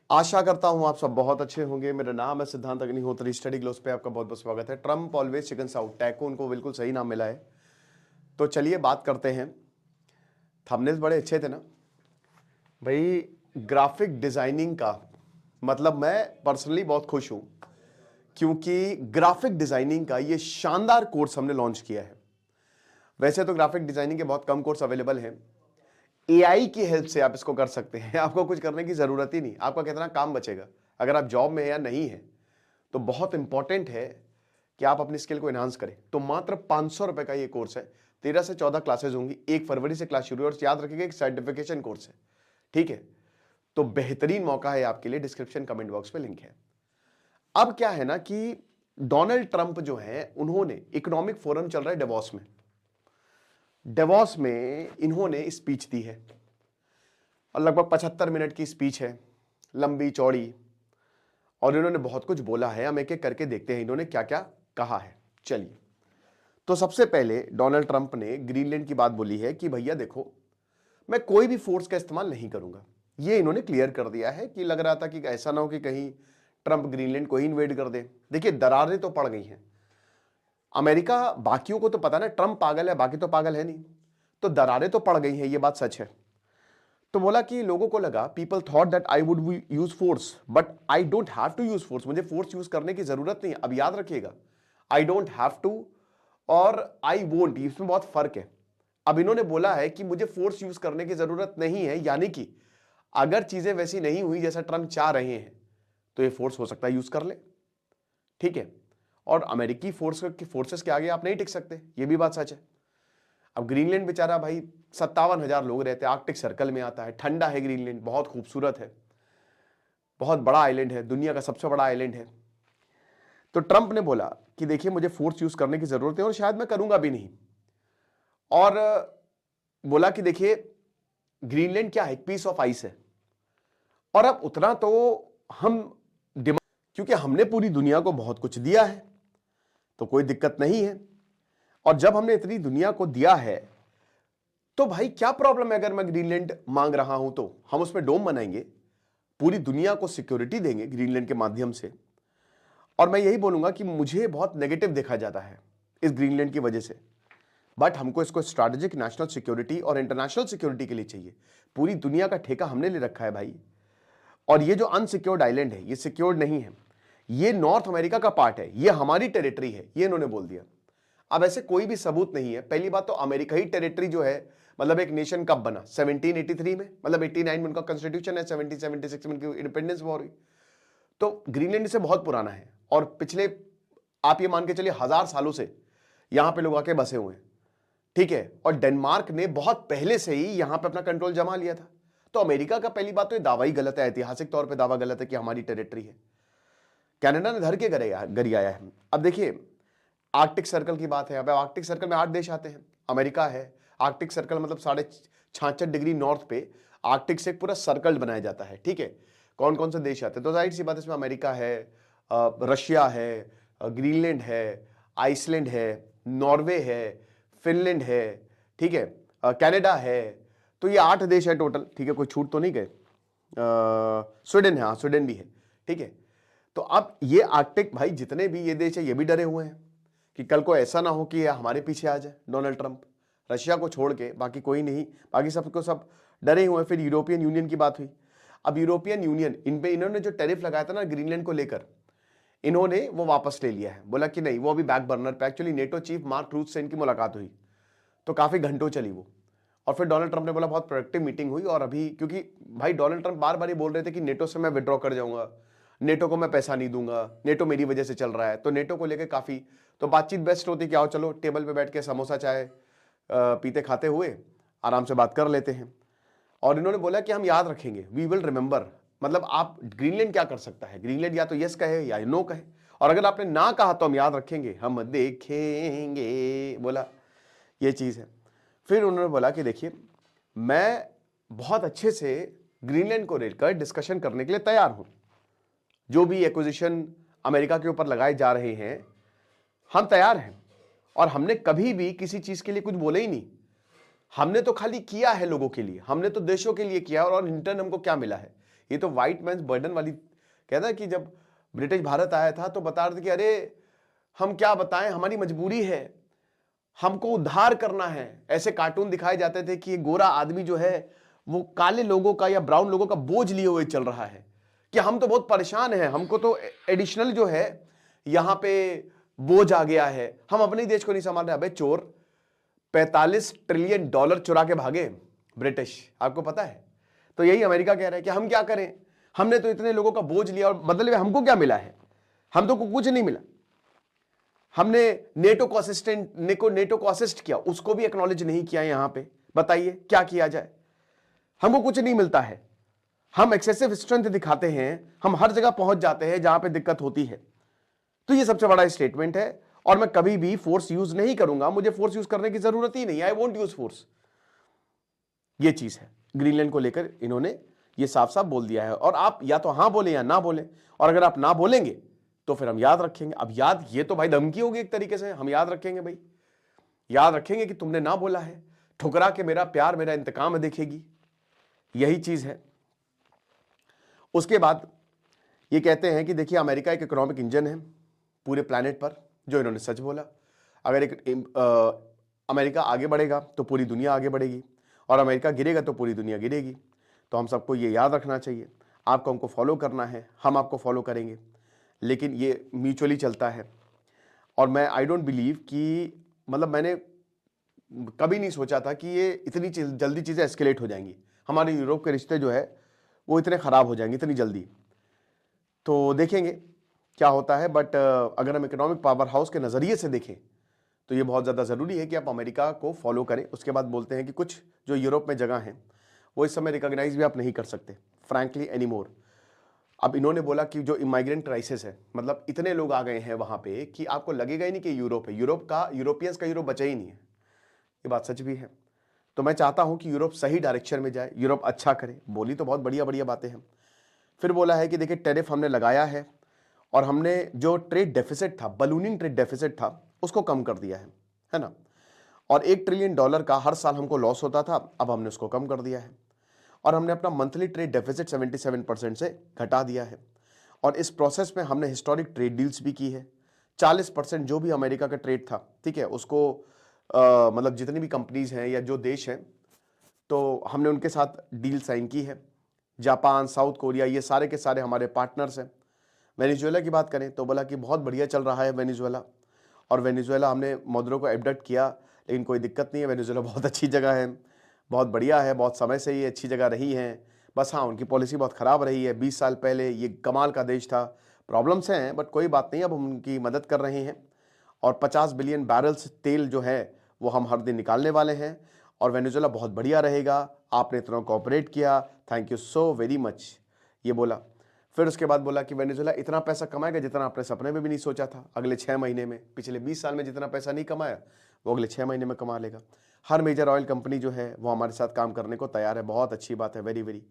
आशा करता हूं आप सब बहुत अच्छे होंगे। मेरा नाम है सिद्धांत अग्निहोत्री। स्टडी ग्लोस पे आपका बहुत बहुत स्वागत है। Trump always chicken out, taco उनको बिल्कुल सही नाम मिला है। तो चलिए बात करते हैं। थंबनेल्स बड़े अच्छे थे ना भाई। ग्राफिक डिजाइनिंग का मतलब मैं पर्सनली बहुत खुश हूं, क्योंकि ग्राफिक डिजाइनिंग का ये शानदार कोर्स हमने लॉन्च किया है। वैसे तो ग्राफिक डिजाइनिंग के बहुत कम कोर्स अवेलेबल हैं। एआई की हेल्प से आप इसको कर सकते हैं। आपको कुछ करने की जरूरत ही नहीं। आपका कितना काम बचेगा अगर आप जॉब में है या नहीं है। तो बहुत इंपॉर्टेंट है कि आप अपनी स्किल को एनहांस करें। तो मात्र 500 रुपए का ये कोर्स है। 13 से 14 क्लासेज होंगी। 1 फरवरी से क्लास शुरू है और याद रखिएगा एक सर्टिफिकेशन कोर्स है, ठीक है। तो बेहतरीन मौका है आपके लिए। डिस्क्रिप्शन कमेंट बॉक्स पे लिंक है। अब क्या है ना कि डोनाल्ड ट्रंप जो है उन्होंने इकोनॉमिक फोरम चल रहा है डेवॉस में। डेवॉस में इन्होंने स्पीच दी है और लगभग 75 मिनट की स्पीच है, लंबी चौड़ी, और इन्होंने बहुत कुछ बोला है। हम एक एक करके देखते हैं इन्होंने क्या क्या कहा है। चलिए, तो सबसे पहले डोनाल्ड ट्रंप ने ग्रीनलैंड की बात बोली है कि भैया देखो, मैं कोई भी फोर्स का इस्तेमाल नहीं करूंगा। ये इन्होंने क्लियर कर दिया है कि लग रहा था कि ऐसा ना हो कि कहीं ट्रंप ग्रीनलैंड को ही इन्वेड कर दे। देखिए, दरारें तो पड़ गई हैं। अमेरिका, बाकियों को तो पता ना ट्रंप पागल है, बाकी तो पागल है नहीं। तो दरारें तो पड़ गई हैं, ये बात सच है। तो बोला कि लोगों को लगा, people thought that I would use force but I don't have to use force. मुझे फोर्स यूज करने की जरूरत नहीं है। अब याद रखिएगा, आई डोंट हैव टू और आई वोंट, इसमें बहुत फर्क है। अब इन्होंने बोला है कि मुझे फोर्स यूज करने की जरूरत नहीं है, यानी कि अगर चीजें वैसी नहीं हुई जैसा ट्रंप चाह रहे हैं तो ये फोर्स हो सकता है यूज कर ले, ठीक है। और अमेरिकी फोर्सेस के आगे आप नहीं टिक सकते, ये भी बात सच है। अब ग्रीनलैंड बेचारा भाई 57,000 लोग रहते हैं, आर्कटिक सर्कल में आता है, ठंडा है ग्रीनलैंड, बहुत खूबसूरत है, बहुत बड़ा आइलैंड है, दुनिया का सबसे बड़ा आइलैंड है। तो ट्रंप ने बोला कि देखिए, मुझे फोर्स यूज करने की जरूरत है और शायद मैं करूंगा भी नहीं। और बोला कि देखिए, ग्रीनलैंड क्या है, एक पीस ऑफ आइस है, और अब उतना तो हम डिमांड, क्योंकि हमने पूरी दुनिया को बहुत कुछ दिया है तो कोई दिक्कत नहीं है। और जब हमने इतनी दुनिया को दिया है तो भाई क्या प्रॉब्लम है अगर मैं ग्रीनलैंड मांग रहा हूं तो हम उसमें डोम बनाएंगे, पूरी दुनिया को सिक्योरिटी देंगे ग्रीनलैंड के माध्यम से। और मैं यही बोलूंगा कि मुझे बहुत नेगेटिव देखा जाता है इस ग्रीनलैंड की वजह से, बट हमको इसको स्ट्रैटेजिक नेशनल सिक्योरिटी और इंटरनेशनल सिक्योरिटी के लिए चाहिए। पूरी दुनिया का ठेका हमने ले रखा है भाई। और ये जो अनसिक्योर्ड आइलैंड है, ये सिक्योर्ड नहीं है, ये नॉर्थ अमेरिका का पार्ट है, ये हमारी टेरिटरी है, ये इन्होंने बोल दिया। अब ऐसे कोई भी सबूत नहीं है। पहली बात तो अमेरिका ही टेरिटरी जो है, मतलब एक नेशन कब बना, 1783 में, मतलब 89 में उनका कॉन्स्टिट्यूशन है, 1776 में उनकी इंडिपेंडेंस वॉर हुई। तो ग्रीनलैंड से बहुत पुराना है और पिछले, आप ये मान के चलिए, 1000 सालों से यहां पे लोग आके बसे हुए हैं, ठीक है। और डेनमार्क ने बहुत पहले से ही यहां पे अपना कंट्रोल जमा लिया था। तो अमेरिका का पहली बात तो ये दावा ही गलत है, ऐतिहासिक तौर पर दावा गलत है कि हमारी टेरिटरी है। कनाडा ने धर के गरियाया है। अब देखिए, आर्कटिक सर्कल की बात है। अब आर्कटिक सर्कल में 8 देश आते हैं, अमेरिका है। आर्कटिक सर्कल मतलब 66.5 डिग्री नॉर्थ पे आर्कटिक से एक पूरा सर्कल बनाया जाता है, ठीक है। कौन कौन से देश आते हैं, तो जाहिर सी बात, इसमें अमेरिका है, रशिया है, ग्रीनलैंड है, आइसलैंड है, नॉर्वे है, फिनलैंड है, ठीक है, कनाडा है। तो ये 8 देश है टोटल, ठीक है। कोई छूट तो नहीं गए। स्वीडन है, हाँ स्वीडन भी है, ठीक है। तो अब ये आर्कटिक भाई, जितने भी ये देश है, ये भी डरे हुए हैं कि कल को ऐसा ना हो कि ये हमारे पीछे आ जाए डोनाल्ड ट्रंप। रशिया को छोड़ के बाकी कोई नहीं, बाकी सबको सब डरे हुए हैं। फिर यूरोपियन यूनियन की बात हुई। अब यूरोपियन यूनियन, इन पे इन्होंने जो टैरिफ लगाया था ना ग्रीनलैंड को लेकर, इन्होंने वो वापस ले लिया है। बोला कि नहीं, वो अभी बैक बर्नर पे। Actually NATO chief Mark Rutte से इनकी मुलाकात हुई तो काफी घंटों चली वो, और फिर डोनाल्ड ट्रंप ने बोला बहुत प्रोडक्टिव मीटिंग हुई। और अभी क्योंकि भाई डोनाल्ड ट्रंप बार बार ये बोल रहे थे कि नेटो से मैं विड्रॉ कर जाऊंगा, नेटो को मैं पैसा नहीं दूंगा, नेटो मेरी वजह से चल रहा है, तो नेटो को लेकर काफी तो बातचीत बेस्ट होती कि आओ चलो टेबल पे बैठ के समोसा चाय पीते खाते हुए आराम से बात कर लेते हैं। और इन्होंने बोला कि हम याद रखेंगे, वी विल रिमेंबर। मतलब आप, ग्रीनलैंड क्या कर सकता है, ग्रीनलैंड या तो यस कहे या नो कहे, और अगर आपने ना कहा तो हम याद रखेंगे, हम देखेंगे, बोला ये चीज है। फिर उन्होंने बोला कि देखिए, मैं बहुत अच्छे से ग्रीनलैंड को लेकर डिस्कशन करने के लिए तैयार हूं। जो भी एक्विजिशन अमेरिका के ऊपर लगाए जा रहे हैं, हम तैयार हैं। और हमने कभी भी किसी चीज के लिए कुछ बोले ही नहीं। हमने तो खाली किया है लोगों के लिए, हमने तो देशों के लिए किया। और इन टर्न हमको क्या मिला है, ये तो व्हाइट मैन्स बर्डन वाली कहता है कि जब ब्रिटिश भारत आया था तो बता रहे थे कि अरे हम क्या बताएं, हमारी मजबूरी है, हमको उद्धार करना है। ऐसे कार्टून दिखाए जाते थे कि ये गोरा आदमी जो है वो काले लोगों का या ब्राउन लोगों का बोझ लिए हुए चल रहा है, कि हम तो बहुत परेशान हैं, हमको तो एडिशनल जो है यहां पे बोझ आ गया है, हम अपने देश को नहीं संभाल रहे। अबे चोर, 45 ट्रिलियन डॉलर चुरा के भागे ब्रिटिश, आपको पता है। तो यही अमेरिका कह रहा है कि हम क्या करें, हमने तो इतने लोगों का बोझ लिया और बदले में हमको क्या मिला है, हम तो कुछ नहीं मिला। हमने नेटो को असिस्ट किया, उसको भी एक्नॉलेज नहीं किया यहां पे। बताइए क्या किया जाए, हमको कुछ नहीं मिलता है। हम एक्सेसिव स्ट्रेंथ दिखाते हैं, हम हर जगह पहुंच जाते हैं जहां पे दिक्कत होती है। तो ये सबसे बड़ा स्टेटमेंट है और मैं कभी भी फोर्स यूज नहीं करूंगा, मुझे फोर्स यूज करने की जरूरत ही नहीं, आई वोंट यूज फोर्स। ये चीज है ग्रीनलैंड को लेकर, इन्होंने ये साफ साफ बोल दिया है। और आप या तो हां बोले या ना बोले, और अगर आप ना बोलेंगे तो फिर हम याद रखेंगे। अब याद, ये तो भाई धमकी होगी एक तरीके से, हम याद रखेंगे भाई, याद रखेंगे कि तुमने ना बोला है, ठुकरा के मेरा प्यार मेरा इंतकाम देखेगी, यही चीज है। उसके बाद ये कहते हैं कि देखिए अमेरिका एक इकोनॉमिक इंजन है पूरे प्लैनेट पर, जो इन्होंने सच बोला। अगर अमेरिका आगे बढ़ेगा तो पूरी दुनिया आगे बढ़ेगी, और अमेरिका गिरेगा तो पूरी दुनिया गिरेगी। तो हम सबको ये याद रखना चाहिए, आपको हमको फॉलो करना है, हम आपको फॉलो करेंगे, लेकिन ये म्यूचुअली चलता है। और मैं आई डोंट बिलीव कि, मतलब मैंने कभी नहीं सोचा था कि ये इतनी जल्दी चीज़ें एस्केलेट हो जाएंगी, हमारे यूरोप के रिश्ते जो है वो इतने ख़राब हो जाएंगे इतनी जल्दी। तो देखेंगे क्या होता है। बट अगर हम इकोनॉमिक पावर हाउस के नज़रिए से देखें तो ये बहुत ज़्यादा ज़रूरी है कि आप अमेरिका को फॉलो करें। उसके बाद बोलते हैं कि कुछ जो यूरोप में जगह हैं वो इस समय रिकॉग्नाइज भी आप नहीं कर सकते फ्रैंकली एनीमोर। अब इन्होंने बोला कि जो इमाइग्रेंट क्राइसिस है, मतलब इतने लोग आ गए हैं वहां पे कि आपको लगेगा ही नहीं कि यूरोप है, यूरोपियंस का यूरोप बचा ही नहीं है। ये बात सच भी है। तो मैं चाहता हूं कि यूरोप सही डायरेक्शन में जाए, यूरोप अच्छा करे। बोली तो बहुत बढ़िया बढ़िया बातें हैं। फिर बोला है कि देखिए टैरिफ हमने लगाया है और हमने जो ट्रेड डेफिसिट था, बलूनिंग ट्रेड डेफिसिट था, उसको कम कर दिया है ना। और $1 ट्रिलियन का हर साल हमको लॉस होता था, अब हमने उसको कम कर दिया है। और हमने अपना मंथली ट्रेड डेफिसिट 77% से घटा दिया है। और इस प्रोसेस में हमने हिस्टोरिक ट्रेड डील्स भी की है। 40% जो भी अमेरिका का ट्रेड था, ठीक है, उसको मतलब जितनी भी कंपनीज हैं या जो देश हैं, तो हमने उनके साथ डील साइन की है। जापान, साउथ कोरिया, ये सारे के सारे हमारे पार्टनर्स हैं। वेनेजुएला की बात करें तो बोला कि बहुत बढ़िया चल रहा है वेनेजुएला, और वेनेजुएला हमने मदुरो को एबडक्ट किया, लेकिन कोई दिक्कत नहीं है, वेनेजुएला बहुत अच्छी जगह है, बहुत बढ़िया है, बहुत समय से ये अच्छी जगह रही है। बस हाँ, उनकी पॉलिसी बहुत ख़राब रही है। 20 साल पहले ये कमाल का देश था, प्रॉब्लम्स हैं बट कोई बात नहीं, अब हम उनकी मदद कर रहे हैं। और 50 बिलियन बैरल्स तेल जो है वो हम हर दिन निकालने वाले हैं, और वेनेजुएला बहुत बढ़िया रहेगा। आपने इतना कोऑपरेट किया, thank you so very much, ये बोला। फिर उसके बाद बोला कि वेनेजुएला इतना पैसा कमाएगा जितना आपने सपने में भी नहीं सोचा था अगले 6 महीने में। पिछले 20 साल में जितना पैसा नहीं कमाया वो अगले 6 महीने में कमा लेगा। हर मेजर ऑयल कंपनी जो है वो हमारे साथ काम करने को तैयार है, बहुत अच्छी बात है, वेरी वेरी।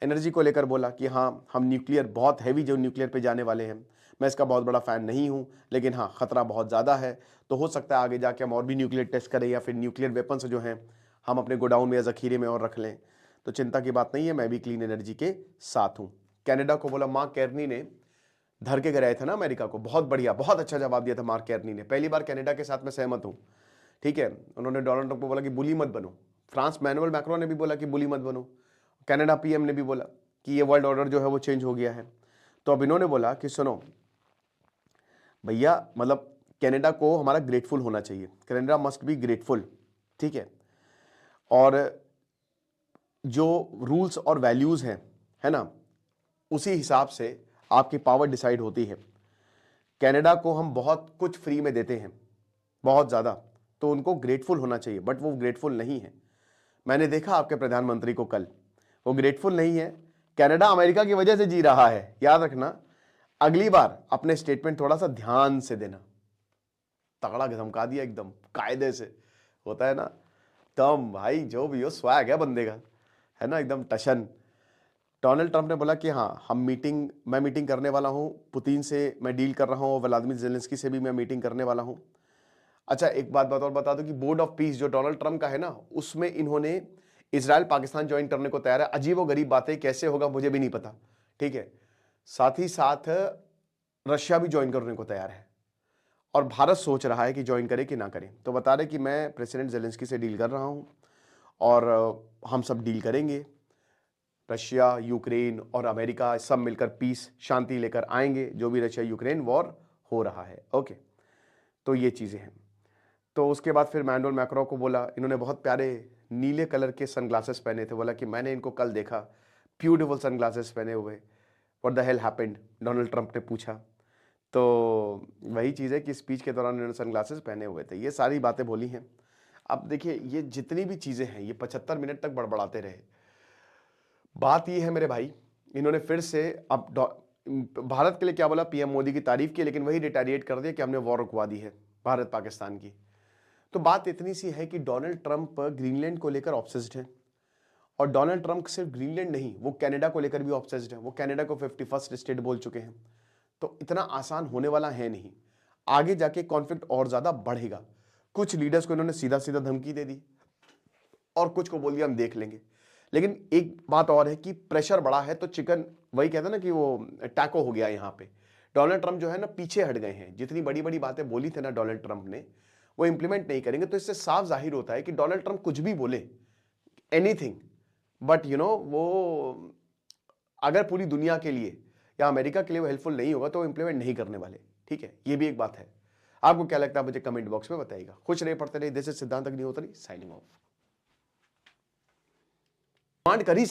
एनर्जी को लेकर बोला कि हाँ, हम न्यूक्लियर, बहुत हैवी जो न्यूक्लियर पे जाने वाले हैं, मैं इसका बहुत बड़ा फ़ैन नहीं हूँ, लेकिन हाँ ख़तरा बहुत ज़्यादा है। तो हो सकता है आगे जाके हम और भी न्यूक्लियर टेस्ट करें, या फिर न्यूक्लियर वेपन्स जो हैं हम अपने गोडाउन में या ज़खीरे में और रख लें। तो चिंता की बात नहीं है, मैं भी क्लीन एनर्जी के साथ हूँ। कनाडा को बोला, मार्क कार्नी ने धर के गिराया था ना अमेरिका को, बहुत बढ़िया, बहुत अच्छा जवाब दिया था मार्क कार्नी ने। पहली बार कनाडा के साथ मैं सहमत हूँ, ठीक है। उन्होंने डोनाल्ड ट्रंप को बोला कि बुली मत बनो। फ्रांस मैनुअल मैक्रो ने भी बोला कि बुली मत बनो। कनाडा पीएम ने भी बोला कि ये वर्ल्ड ऑर्डर जो है वो चेंज हो गया है। तो अब इन्होंने बोला कि सुनो भैया, मतलब कनाडा को हमारा ग्रेटफुल होना चाहिए, कनाडा मस्ट बी ग्रेटफुल, ठीक है। और जो रूल्स और वैल्यूज हैं, है ना, उसी हिसाब से आपकी पावर डिसाइड होती है। कनाडा को हम बहुत कुछ फ्री में देते हैं, बहुत ज़्यादा, तो उनको ग्रेटफुल होना चाहिए, बट वो ग्रेटफुल नहीं है। मैंने देखा आपके प्रधानमंत्री को कल, वो ग्रेटफुल नहीं है। कनाडा अमेरिका की वजह से जी रहा है, याद रखना। अगली बार अपने स्टेटमेंट थोड़ा सा ध्यान से देना। तगड़ा धमका दिया एकदम कायदे से, होता है ना तम, भाई जो भी हो, स्वैग है बंदे का, है ना, एकदम टशन। डोनाल्ड ट्रंप ने बोला कि हाँ, मैं मीटिंग करने वाला हूँ, पुतिन से मैं डील कर रहा हूँ, व्लादिमीर ज़ेलेंस्की से भी मैं मीटिंग करने वाला हूँ। अच्छा, एक बात और बता दूं कि बोर्ड ऑफ पीस जो डोनाल्ड ट्रंप का है ना, उसमें इन्होंने इजराइल पाकिस्तान ज्वाइन करने को तैयार है। अजीबोगरीब बातें, कैसे होगा मुझे भी नहीं पता, ठीक है। साथ ही साथ रशिया भी ज्वाइन करने को तैयार है और भारत सोच रहा है कि ज्वाइन करे कि ना करे। तो बता रहे कि मैं प्रेसिडेंट जेलेंस्की से डील कर रहा हूं और हम सब डील करेंगे, रशिया, यूक्रेन और अमेरिका सब मिलकर पीस, शांति लेकर आएंगे, जो भी रशिया यूक्रेन वॉर हो रहा है। ओके, तो ये चीज़ें हैं। तो उसके बाद फिर मैनुअल मैक्रो को बोला, इन्होंने बहुत प्यारे नीले कलर के सनग्लासेस पहने थे, बोला कि मैंने इनको कल देखा ब्यूटीफुल सनग्लासेस पहने हुए, what the hell happened, Donald Trump ने पूछा। तो वही चीज़ है कि स्पीच के दौरान इन्होंने सनग्लासेस पहने हुए थे, ये सारी बातें बोली हैं। अब देखिए ये जितनी भी चीज़ें हैं ये 75 मिनट तक बड़बड़ाते रहे। बात ये है मेरे भाई, इन्होंने फिर से अब भारत के लिए क्या बोला, पीएम मोदी की तारीफ की, लेकिन वही रिटेलिएट कर दिया कि हमने वॉर रुकवा दी है भारत पाकिस्तान की। तो बात इतनी सी है कि डोनाल्ड ट्रंप ग्रीनलैंड को लेकर ऑब्सेस्ड है, और डोनाल्ड ट्रंप सिर्फ ग्रीनलैंड नहीं, वो कनाडा को लेकर भी ऑब्सेस्ड है। वो कनाडा को 51st स्टेट बोल चुके हैं। तो इतना आसान होने वाला है नहीं, आगे जाके कॉन्फ्लिक्ट और ज्यादा बढ़ेगा। कुछ लीडर्स को इन्होंने सीधा सीधा धमकी दे दी और कुछ को बोल दिया हम देख लेंगे। लेकिन एक बात और है कि प्रेशर बढ़ा है तो चिकन, वही कहते हैं ना कि वो टैको हो गया यहाँ पे। डोनाल्ड ट्रंप जो है ना पीछे हट गए हैं, जितनी बड़ी बड़ी बातें बोली थे ना डोनाल्ड ट्रंप ने, वो इंप्लीमेंट नहीं करेंगे। तो इससे साफ जाहिर होता है कि डोनाल्ड ट्रंप कुछ भी बोले, एनीथिंग, बट वो अगर पूरी दुनिया के लिए या अमेरिका के लिए वो हेल्पफुल नहीं होगा तो वो इंप्लीमेंट नहीं करने वाले, ठीक है। ये भी एक बात है। आपको क्या लगता है मुझे कमेंट बॉक्स में बताइएगा। खुश रहे, पढ़ते रहिए। दिस इज सिद्धांत अग्निहोत्री, साइनिंग ऑफ। कमांड कर ही